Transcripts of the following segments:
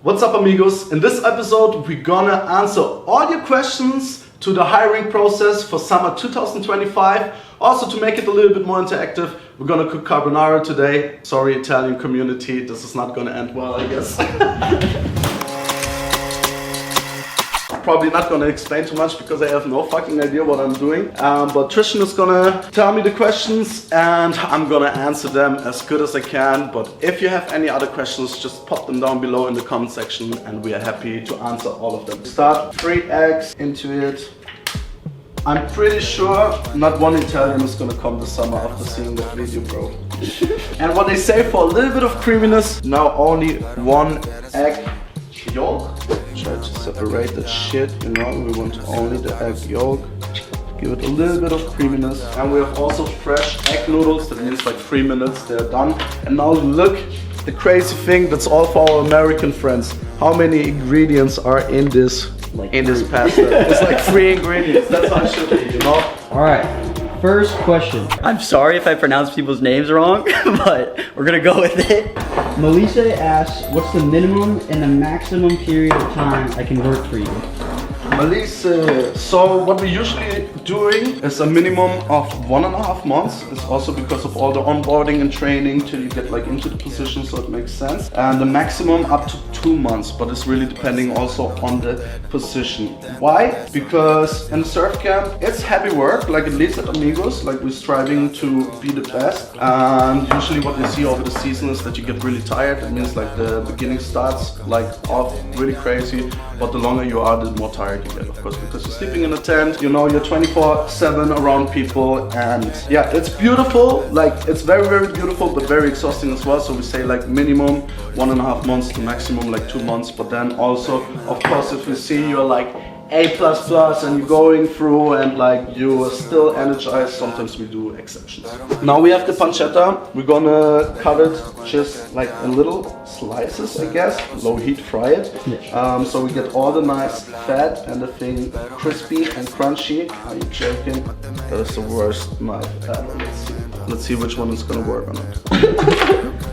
What's up, amigos? In this episode, we're gonna answer all your questions to the hiring process for summer 2025. Also, to make it a little bit more interactive, we're gonna cook carbonara today. Sorry, Italian community, this is not gonna end well, I guess. Probably not gonna explain too much because I have no fucking idea what I'm doing. But Tristan is gonna tell me the questions and I'm gonna answer them as good as I can. But if you have any other questions, just pop them down below in the comment section and we are happy to answer all of them. Start 3 eggs into it. I'm pretty sure not one Italian is gonna come this summer after seeing that video, bro. And what they say for a little bit of creaminess, now only 1 egg yolk. Try to separate that shit, you know, we want only the egg yolk. Give it a little bit of creaminess. And we have also fresh egg noodles, that means like 3 minutes, they're done. And now look, the crazy thing, that's all for our American friends. How many ingredients are in this pasta? It's like 3 ingredients, that's how it should be, you know? Alright, first question. I'm sorry if I pronounce people's names wrong, but we're gonna go with it. Melissa asks, what's the minimum and the maximum period of time I can work for you? Melissa, so what we're usually doing is a minimum of 1.5 months. It's also because of all the onboarding and training till you get like into the position, so it makes sense. And the maximum up to 2 months, but it's really depending also on the position. Why? Because in surf camp, it's heavy work, like at least at Amigos, like we're striving to be the best. And usually what you see over the season is that you get really tired. It means like the beginning starts like off really crazy, but the longer you are, the more tired you get, of course, because you're sleeping in a tent, you know, you're 24/7 around people, and yeah, it's beautiful, like it's very, very beautiful, but very exhausting as well. So we say like minimum 1.5 months to maximum like 2 months, but then also, of course, if you see you're like A++ and you're going through and like you are still energized, sometimes we do exceptions. Now we have the pancetta. We're gonna cut it just like in little slices, I guess. Low heat fry it. So we get all the nice fat and the thing crispy and crunchy. Are you joking? That is the worst knife ever. Let's see which one is gonna work on it.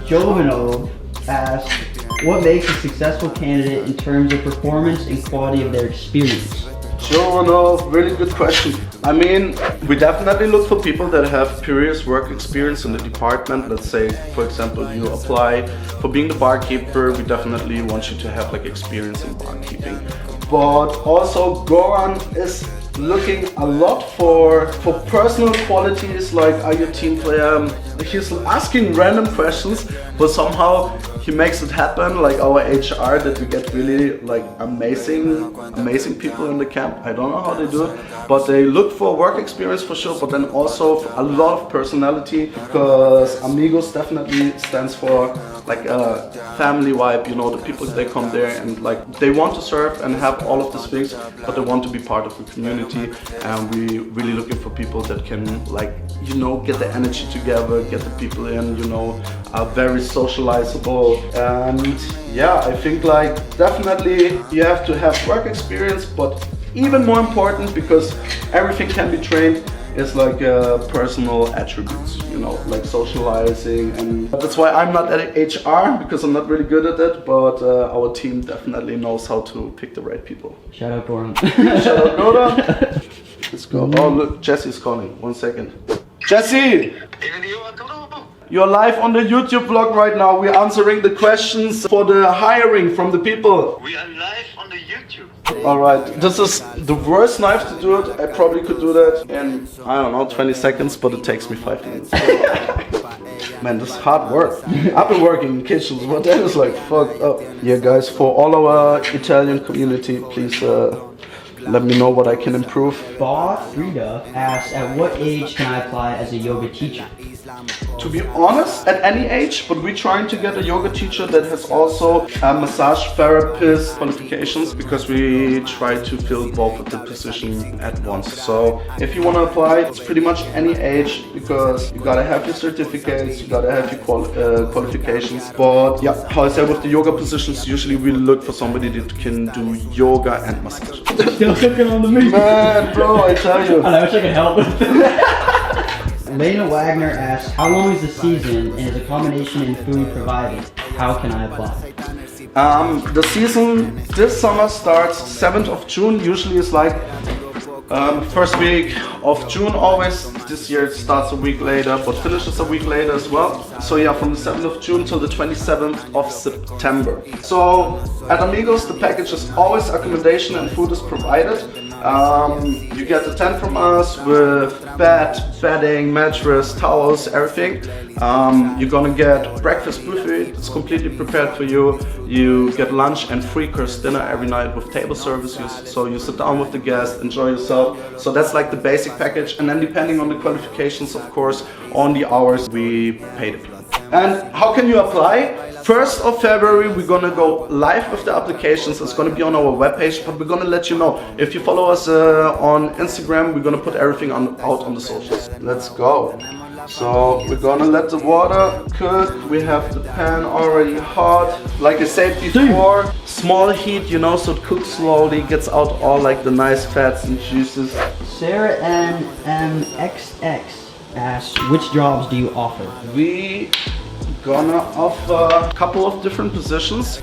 Jovano asks, what makes a successful candidate in terms of performance and quality of their experience? Sure, really good question. I mean, we definitely look for people that have previous work experience in the department. Let's say, for example, you apply for being the barkeeper. We definitely want you to have like experience in barkeeping. But also, Goran is looking a lot for personal qualities, like are you a team player? He's asking random questions, but somehow he makes it happen, like our HR, that we get really like amazing people in the camp. I don't know how they do it, but they look for work experience for sure, but then also a lot of personality, because Amigos definitely stands for like a family vibe, you know, the people, they come there and like they want to serve and have all of these things, but they want to be part of the community, and we really looking for people that can like, you know, get the energy together, get the people in, you know, are very socializable. And yeah, I think like definitely you have to have work experience, but even more important, because everything can be trained, is like personal attributes, you know, like socializing. And that's why I'm not at HR, because I'm not really good at it, but our team definitely knows how to pick the right people. Shout out Goran. Shout out Goran. Let's go. Oh look, Jesse's calling. 1 second. Jesse! You're live on the YouTube vlog right now. We're answering the questions for the hiring from the people. We are live on the YouTube. Alright, this is the worst knife to do it. I probably could do that in, I don't know, 20 seconds, but it takes me 5 minutes. Man, this is hard work. I've been working in kitchens, but that is like fucked up. Yeah guys, for all our Italian community, please let me know what I can improve. Bob Frida asks, at what age can I apply as a yoga teacher? To be honest, at any age, but we're trying to get a yoga teacher that has also a massage therapist qualifications, because we try to fill both of the positions at once. So if you want to apply, it's pretty much any age, because you gotta have your certificates, you gotta have your qualifications. But yeah, how I say, with the yoga positions, usually we look for somebody that can do yoga and massage. Still cooking on the meat. Man, bro, I tell you. I wish I could help. Lena Wagner asks, how long is the season and is accommodation and food provided? How can I apply? The season this summer starts 7th of June. Usually it's like first week of June always. This year it starts a week later, but finishes a week later as well. So yeah, from the 7th of June till the 27th of September. So at Amigos, the package is always accommodation and food is provided. You get the tent from us with bed, bedding, mattress, towels, everything. You're gonna get breakfast buffet, it's completely prepared for you. You get lunch and free course dinner every night with table service. So you sit down with the guest, enjoy yourself. So that's like the basic package. And then depending on the qualifications, of course, on the hours, we pay the people. And how can you apply? 1st of February, we're gonna go live with the applications. It's gonna be on our webpage, but we're gonna let you know. If you follow us on Instagram, we're gonna put everything out on the socials. Let's go. So we're gonna let the water cook. We have the pan already hot. Like I said before, small heat, you know, so it cooks slowly, gets out all like the nice fats and juices. Sarah MMXX asks, which jobs do you offer? We gonna offer a couple of different positions.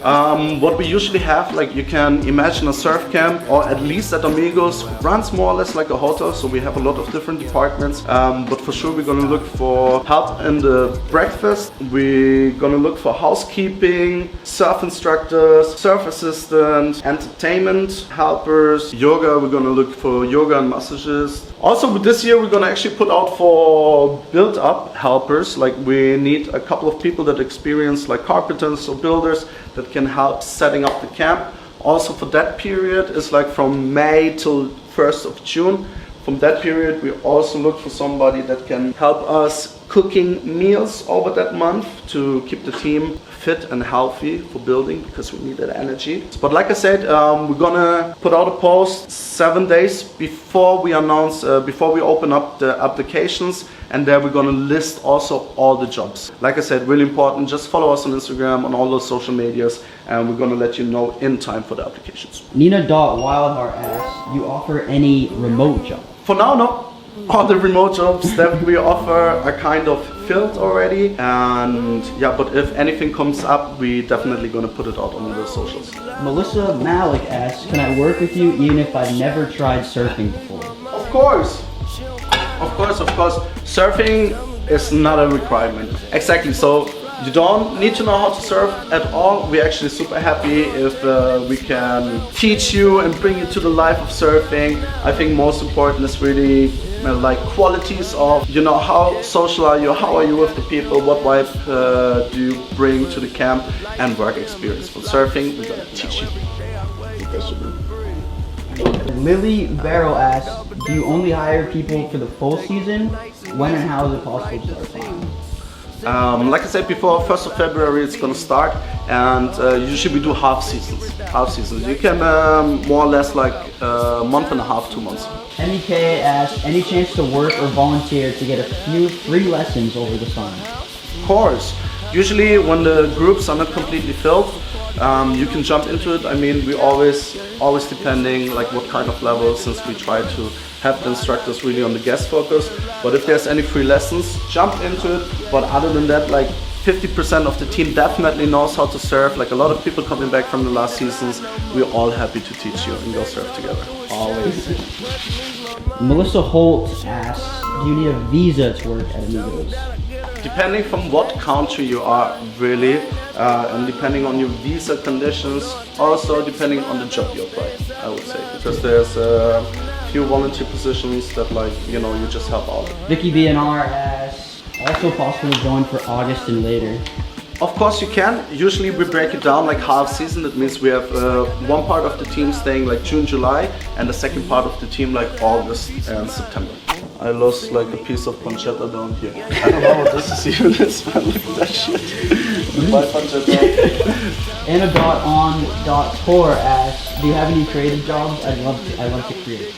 What we usually have, like you can imagine a surf camp, or at least at Amigos, runs more or less like a hotel, so we have a lot of different departments. But for sure we're gonna look for help in the breakfast. We're gonna look for housekeeping, surf instructors, surf assistants, entertainment helpers, yoga. We're gonna look for yoga and massages. Also this year we're gonna actually put out for build-up helpers. Like we need a couple of people that experience like carpenters or builders that can help setting up the camp. Also for that period is like from May till 1st of June. From that period we also look for somebody that can help us cooking meals over that month to keep the team fit and healthy for building, because we need that energy. But like I said, we're gonna put out a post 7 days before we announce, before we open up the applications, and there we're gonna list also all the jobs. Like I said, really important, just follow us on Instagram, on all those social medias, and we're gonna let you know in time for the applications. Nina.wildheart asks, do you offer any remote job? For now, no. All the remote jobs that we offer are kind of filled already, and yeah, but if anything comes up, we definitely gonna put it out on the socials. Melissa Malik asks, can I work with you even if I've never tried surfing before? Of course. Of course, of course. Surfing is not a requirement. Exactly, so you don't need to know how to surf at all. We're actually super happy if we can teach you and bring you to the life of surfing. I think most important is really like qualities of, you know, how social are you, how are you with the people, what vibe do you bring to the camp, and work experience. For surfing, we're gonna teach you. Lily Barrow asks, do you only hire people for the full season? When and how is it possible to start applying? Like I said before, 1st of February it's gonna start, and usually we do half seasons. You can more or less like a month and a half, 2 months. MEK asks, any chance to work or volunteer to get a few free lessons over the summer? Of course. Usually when the groups are not completely filled, you can jump into it. I mean, we always depending like what kind of level, since we try to have the instructors really on the guest focus. But if there's any free lessons, jump into it. But other than that, like 50% of the team definitely knows how to surf. Like a lot of people coming back from the last seasons, we're all happy to teach you and go surf together. Always. Melissa Holt asks, do you need a visa to work at Amigos? Depending from what country you are, really, and depending on your visa conditions, also depending on the job you apply, I would say, because there's a few volunteer positions that, like, you know, you just help out. Vicky BNR asks, also possible to join for August and later? Of course you can. Usually we break it down like half season. That means we have one part of the team staying like June, July, and the second part of the team like August and September. I lost like a piece of pancetta down here. I don't know what this is even. This man, look at that shit. My pancetta. Anna.on.tor asks, do you have any creative jobs? I'd love to create.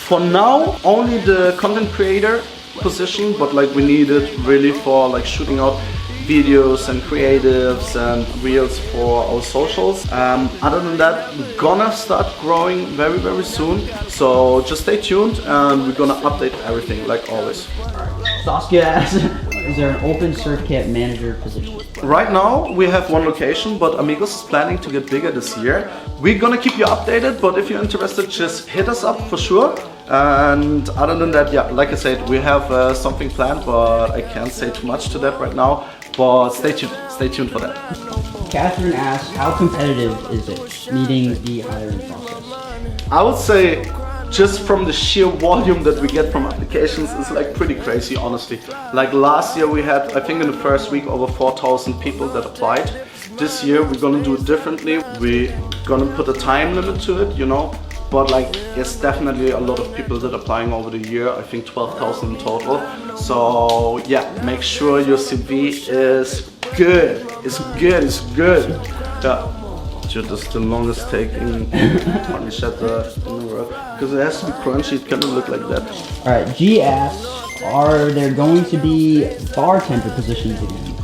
For now, only the content creator position, but like we need it really for like shooting out videos and creatives and reels for our socials. Other than that, we're gonna start growing very, very soon. So just stay tuned and we're gonna update everything like always. Saskia asks, is there an open surf camp manager position? Right now we have one location, but Amigos is planning to get bigger this year. We're gonna keep you updated, but if you're interested, just hit us up for sure. And other than that, yeah, like I said, we have something planned, but I can't say too much to that right now. But stay tuned for that. Catherine asks, how competitive is it meeting the hiring process? I would say just from the sheer volume that we get from applications is like pretty crazy, honestly. Like last year we had, I think in the first week, over 4,000 people that applied. This year we're gonna do it differently. We're gonna put a time limit to it, you know. But like, it's definitely a lot of people that are applying over the year. I think 12,000 in total. So yeah, make sure your CV is good. It's good, it's good. Yeah. Dude, that's the longest taking punish at the in the world. Because it has to be crunchy, it cannot look like that. Alright, G asks, are there going to be bartender positions again?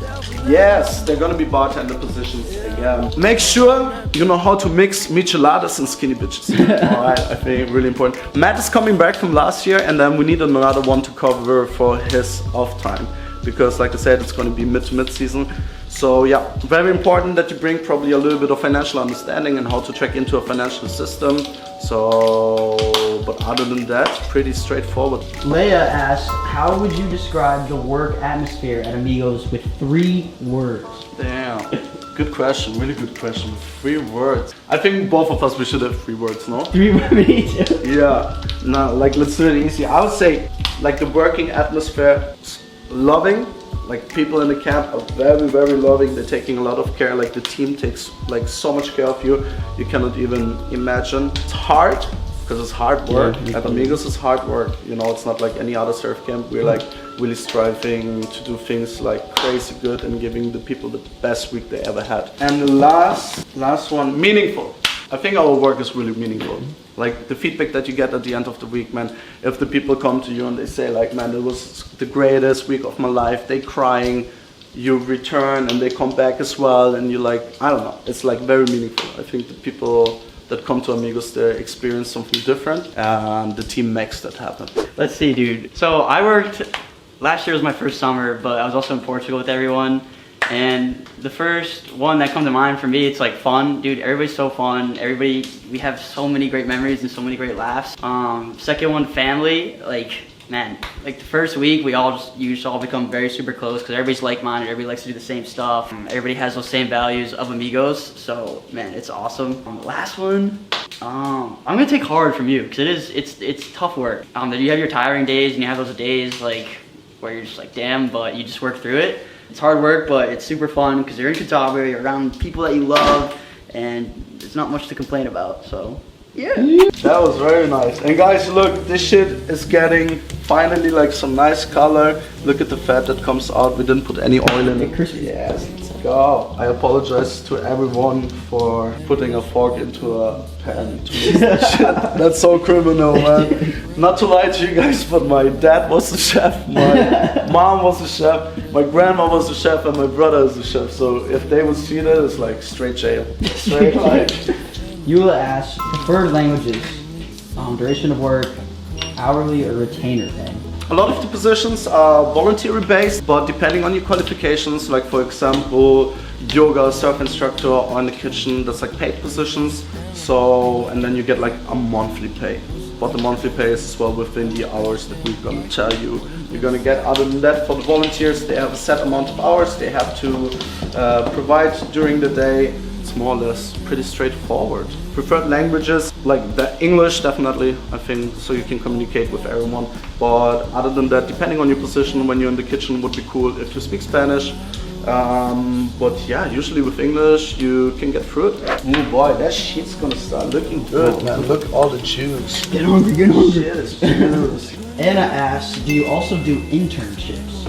Yes, they're gonna be bartender positions again. Make sure you know how to mix micheladas and skinny bitches. Alright, I think really important. Matt is coming back from last year, and then we need another one to cover for his off time. Because like I said, it's gonna be mid to mid season. So yeah, very important that you bring probably a little bit of financial understanding and how to track into a financial system. So, but other than that, pretty straightforward. Leia asks, how would you describe the work atmosphere at Amigos with 3 words? Damn, good question, really good question. 3 words. I think both of us, we should have 3 words, no? 3 words, me too. Yeah, no, like let's do it easy. I would say like the working atmosphere, loving. Like people in the camp are very, very loving. They're taking a lot of care. Like the team takes like so much care of you. You cannot even imagine. It's hard because it's hard work. Yeah, At Amigos it's hard work. You know, it's not like any other surf camp. We're like really striving to do things like crazy good and giving the people the best week they ever had. And the last one, meaningful. I think our work is really meaningful. Like the feedback that you get at the end of the week, man, if the people come to you and they say like, man, it was the greatest week of my life, they crying, you return and they come back as well, and you're like, I don't know, it's like very meaningful. I think the people that come to Amigos, they experience something different, and the team makes that happen. Let's see, dude. So I worked, last year was my first summer, but I was also in Portugal with everyone. And the first one that comes to mind for me, it's like fun, dude. Everybody's so fun. We have so many great memories and so many great laughs. Second one, family. Like, man, like the first week, you just all become very super close because everybody's like-minded. Everybody likes to do the same stuff. Everybody has those same values of Amigos. So, man, it's awesome. The last one, I'm gonna take hard from you because it's tough work. You have your tiring days and you have those days like where you're just like, damn, but you just work through it. It's hard work, but it's super fun because you're in Catawba, you're around people that you love, and there's not much to complain about, so yeah. That was very nice. And guys, look, this shit is getting finally like some nice color. Look at the fat that comes out. We didn't put any oil in it. Crispy. Yes, let's go. I apologize to everyone for putting a fork into a pan to mix that shit. That's so criminal, man. Not to lie to you guys, but my dad was the chef, my mom was the chef, my grandma was the chef, and my brother is the chef. So if they would see that, it's like straight jail. Straight life. Eula asks, preferred languages, duration of work, hourly or retainer pay? A lot of the positions are voluntary based, but depending on your qualifications, like for example, yoga, surf instructor, or in the kitchen, that's like paid positions. So, and then you get like a monthly pay. But the monthly pay is as well within the hours that we're gonna tell you you're gonna get. Other than that, for the volunteers, they have a set amount of hours they have to provide during the day. It's more or less pretty straightforward. Preferred languages, like the English definitely, I think, so you can communicate with everyone. But other than that, depending on your position, when you're in the kitchen, would be cool if you speak Spanish. But yeah, usually with English, you can get through it. Oh boy, that shit's gonna start looking good, man. Look at all the juice. Get hungry, get hungry. Shit is juice. Anna asks, do you also do internships?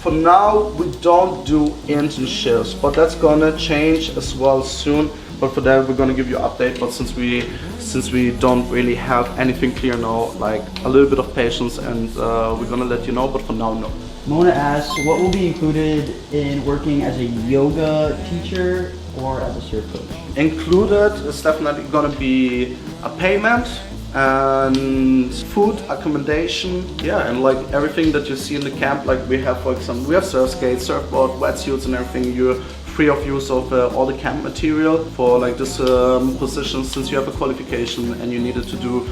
For now, we don't do internships, but that's gonna change as well soon. But for that, we're gonna give you an update. But since we don't really have anything clear now, like a little bit of patience, and we're gonna let you know. But for now, no. Mona asks, what will be included in working as a yoga teacher or as a surf coach? Included is definitely gonna be a payment and food, accommodation, yeah, and like everything that you see in the camp. Like we have, for example, we have surf skates, surfboard, wetsuits, and everything. You're free of use of all the camp material for like this position. Since you have a qualification and you needed to do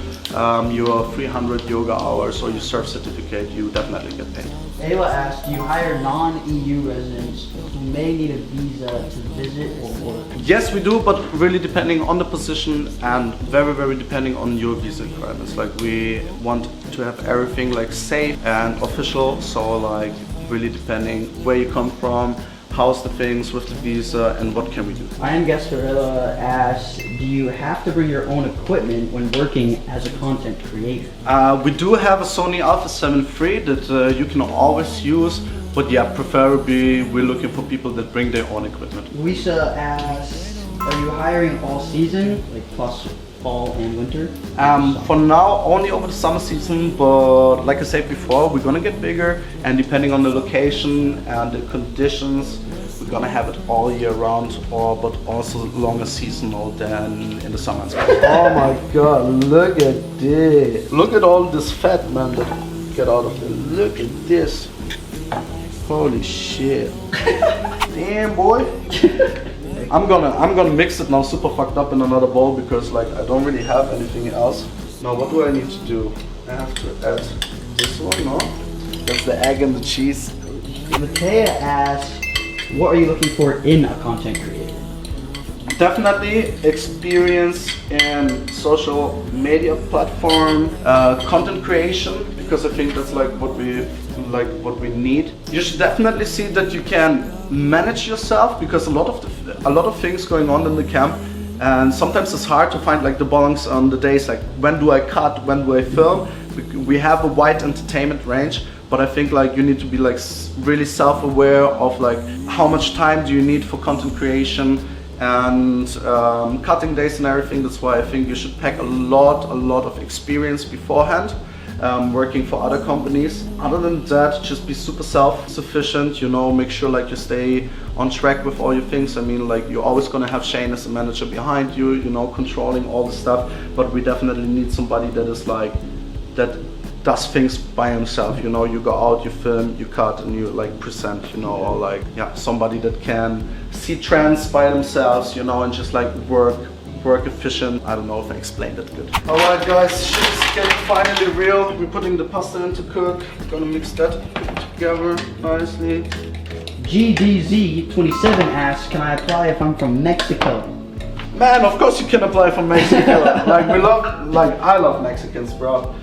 your 300 yoga hours or your surf certificate, you definitely get paid. Ayla asked, do you hire non-EU residents who may need a visa to visit or work? Yes, we do, but really depending on the position and very, very depending on your visa requirements. Like we want to have everything like safe and official, so like really depending where you come from, how's the things with the visa, and what can we do. I am Gasparilla asked, do you have to bring your own equipment when working as a content creator? We do have a Sony Alpha 7 III that you can always use, but yeah, preferably we're looking for people that bring their own equipment. Luisa asked, are you hiring all season, like plus fall and winter? For now, only over the summer season, but like I said before, we're gonna get bigger, and depending on the location and the conditions, we're gonna have it all year round, but also longer seasonal than in the summer and spring. Oh my god, look at this. Look at all this fat, man, that get out of there. Look at this. Holy shit. Damn, boy. I'm gonna mix it now super fucked up in another bowl because like I don't really have anything else. Now what do I need to do? I have to add this one, no? That's the egg and the cheese. Matea asked, what are you looking for in a content creator? Definitely experience in social media platform, content creation, because I think that's like what we need. You should definitely see that you can manage yourself, because a lot of things going on in the camp, and sometimes it's hard to find like the balance on the days, like when do I cut, when do I film. We have a wide entertainment range, but I think like you need to be like really self-aware of like how much time do you need for content creation and cutting days and everything. That's why I think you should pack a lot of experience beforehand, working for other companies. Other than that, just be super self-sufficient, you know, make sure like you stay on track with all your things. I mean, like you're always gonna have Shane as a manager behind you, you know, controlling all the stuff, but we definitely need somebody that is like, that does things by himself, you know. You go out, you film, you cut, and you like present, you know, or like, yeah, somebody that can see trends by themselves, you know, and just like work efficient. I don't know if I explained it good. All right, guys, shit's getting finally real. We're putting the pasta in to cook. Gonna mix that together nicely. GDZ27 asks, can I apply if I'm from Mexico? Man, of course you can apply for Mexico. I love Mexicans, bro.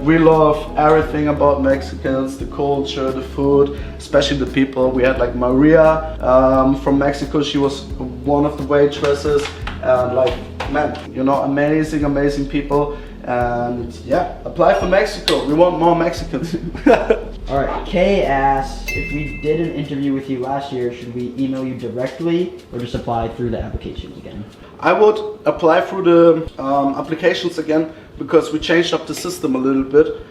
We love everything about Mexicans, the culture, the food, especially the people. We had like Maria from Mexico. She was one of the waitresses, and like, man, you know, amazing people. And yeah, apply for Mexico. We want more Mexicans. Alright, Kay asks, if we did an interview with you last year, should we email you directly or just apply through the applications again? I would apply through the applications again, because we changed up the system a little bit.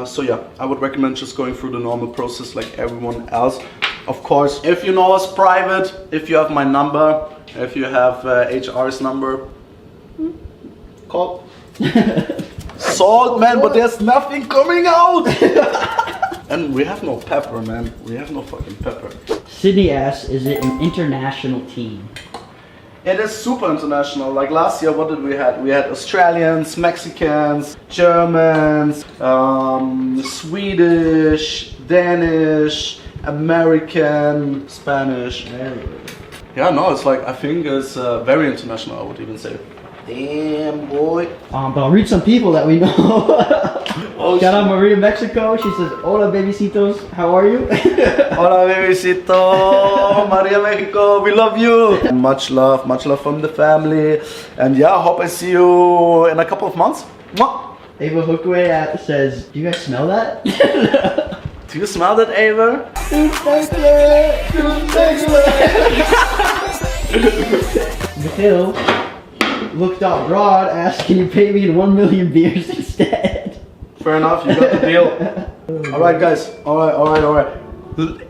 So yeah, I would recommend just going through the normal process like everyone else. Of course, if you know us private, if you have my number, if you have HR's number, call. Salt, man, but there's nothing coming out. And we have no pepper, man. We have no fucking pepper. Sydney asks, is it an international team? It is super international. Like last year, what did we have? We had Australians, Mexicans, Germans, Swedish, Danish, American, Spanish. Yeah, no, it's like, I think it's very international, I would even say. Damn, boy. But I'll read some people that we know. Oh, shout out Maria Mexico. She says, hola babycitos, how are you? Hola bebecito, Maria Mexico, we love you. And much love from the family. And yeah, I hope I see you in a couple of months. Mwah. Ava Hookaway says, do you guys smell that? Do you smell that, Ava? Mikhail looked out broad, asked, can you pay me in 1 million beers instead? Fair enough, you got the deal. Alright guys, alright.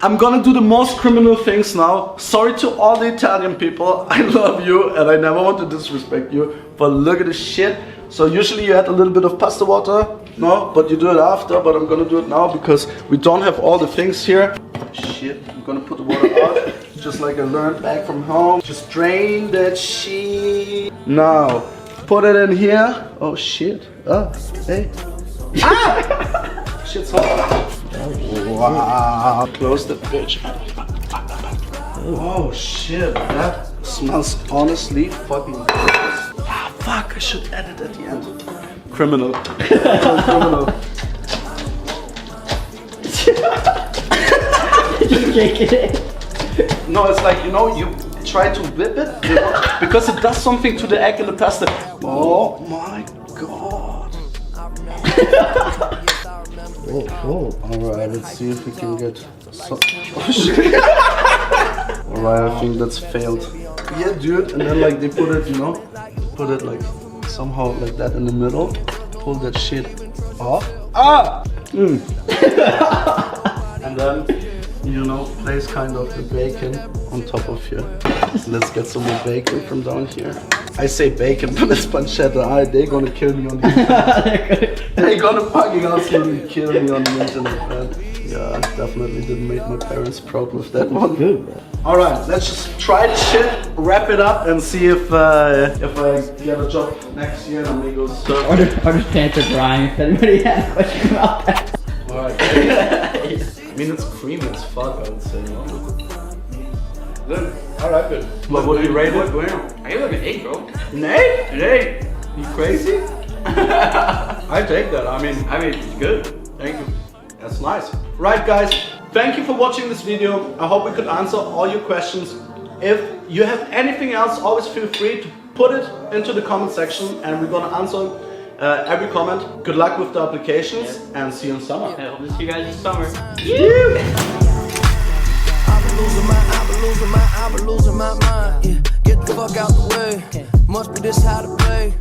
I'm gonna do the most criminal things now. Sorry to all the Italian people. I love you and I never want to disrespect you. But look at this shit. So usually you add a little bit of pasta water. No, but you do it after. But I'm gonna do it now because we don't have all the things here. Shit, I'm gonna put the water out. Just like I learned back from home. Just drain that shit. Now, put it in here. Oh shit. Oh, hey. Ah! Shit's hot. Wow. Close the bitch. Oh shit, that smells honestly fucking gross. Ah, fuck, I should add it at the end. Criminal. Criminal. Just shaking it. No, it's like, you know, you try to whip it, you know, because it does something to the egg and the pasta. Oh my god. Alright, let's see if we can get some. Oh shit. Alright, I think that's failed. Yeah, dude, and then like they put it, you know, put it like somehow like that in the middle. Pull that shit off. Ah! And then, you know, place kind of the bacon on top of here. Let's get some more bacon from down here. I say bacon, but it's pancetta. They're gonna kill me on the internet. They're gonna fucking absolutely kill me on the internet, man. Yeah, I definitely didn't make my parents proud with that one. Good, man. Alright, let's just try this shit, wrap it up, and see if I get a job next year in Amigos. Our pants are drying if anybody has a question about that. Alright, I mean, it's creamy as fuck, I would say. Good. Alright, good. What do you rate it? I give it like an 8, bro. An 8? An 8. You crazy? I take that. I mean, it's good. thank you. That's nice. Right, guys. Thank you for watching this video. I hope we could answer all your questions. If you have anything else, always feel free to put it into the comment section, and we're gonna answer every comment. Good luck with the applications, and see you in summer. I hope to see you guys this summer. I've been losing my mind. Yeah. Get the fuck out the way. Must be this how to play.